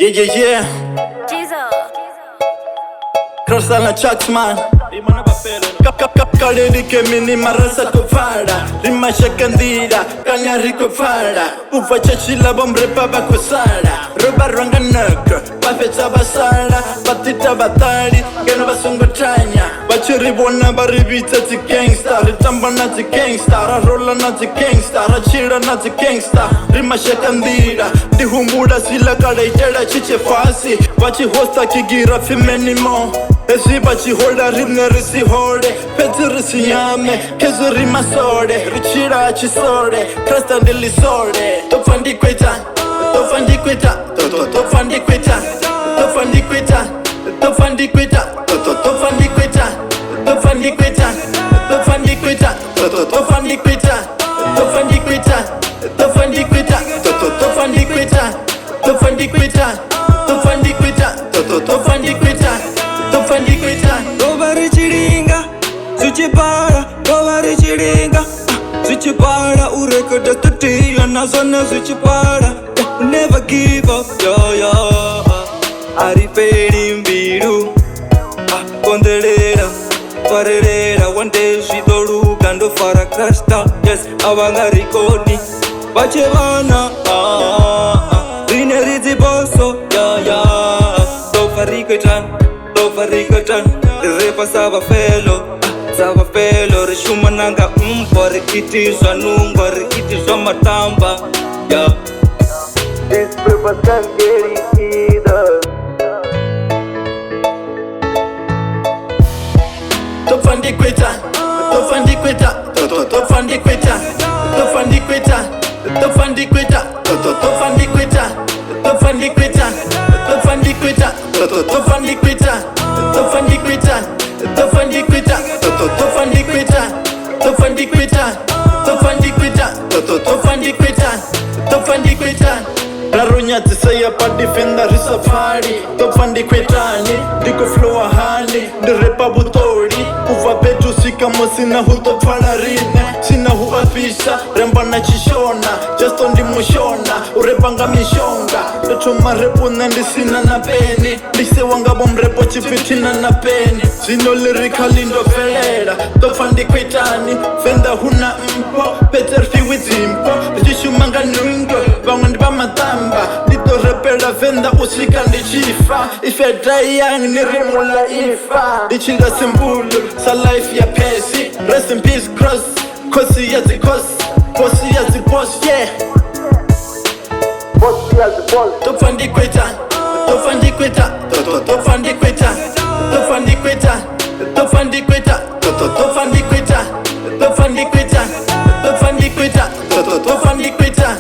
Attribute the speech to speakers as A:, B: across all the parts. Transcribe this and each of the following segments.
A: Yeah.
B: Jesus.
A: Crossana Chucksman Kaledi ke mini marasa kufara Rima shakandira kanyari kufara Ufa chachila bomrepa bakusara Roba rwanga naka Bafeta basara Batita batari Geno basungo tanya Bachiri bona baribita ti gangsta Ritamba na ti gangsta Rarola na ti gangsta Rachira na ti gangsta Rima shakandira Dihumura sila karaitera chiche fasi Bachi hosta kigira femenimo Esi bachi holda rimne risi hode Peti risi yame Kezu rima sode Richira chisode Krasta ndili sode Tofandi kweta Tofandi kweta Tofandi kweta Tofandi kweta Tofandi kweta Tofandi kweta Tofandi kweta Tofandi kweta Tofandi kweta Tofandi kweta Tofandi kweta Tofandi kweta Tofandi kweta Tofandi kweta Tofandi kweta Tofandi kweta
C: Nobody chiringa Suchipara Nobody chiringa Suchipara Ureka datatila Nazana suchipara Never give up Aripedi mbiru Kondelera Parerera One day shitoru Gando fara krashta Yes avangarikoni Bachevana Rine rizi boso Dofarikatan Dofarikatan Repa sava felo Rishuma nanga Rikitishwa nungwa Rikitishwa matamba These papers can't get it either.
A: Tofandi kweta Tofandi kweta Tofandi kweta Tofandi kweta Tofandi kweta Tofandi kweta Tofandi kweta Tofandi kweta Tofandi kweta Tofandi kweta Tofandi kweta Tofandi kweta Tofandi kweta Tofandi kweta Tofandi kweta Tofandi kweta Rarunya tisaya pa defender risafari Tofandi kwetani Diko flow ahani Ndirepa butori Uva petu sika mosina hutopala rine Sina huafisha Remba na chishona Justo ndi mushona Urepanga mishonga Ndachoma repu nandi sina na peni Lise wanga bomrepo chipitina na peni Zino lyrically ndo felera Tofandi kwetani Fenda huna mpo Peter fiwi zimpo Richishumanga nungo Vangwandi ba matamba Nito repera fenda usika ndichifa Ife die young nirimula ifa Dichira simbulu Sa life ya pesi Rest in peace cross Kosi ya zikos Bosi ya zikos yeah Bosi ya zikos Tofandi kweta Tofandi kweta Tofandi kweta Tofandi kweta Tofandi kweta Tofandi kweta Tofandi kweta Tofandi kweta Tofandi kweta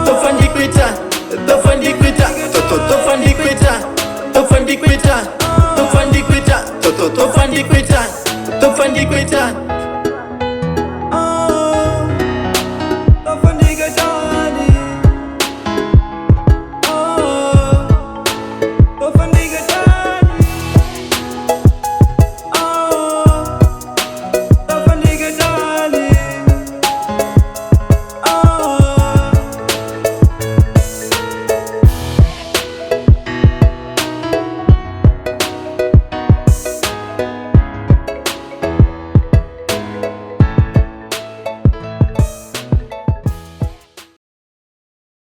A: Tofandi kweta Tofandi kweta Tofandi kweta Tofandi kweta Tofandi kweta Tofandi kweta Tofandi kweta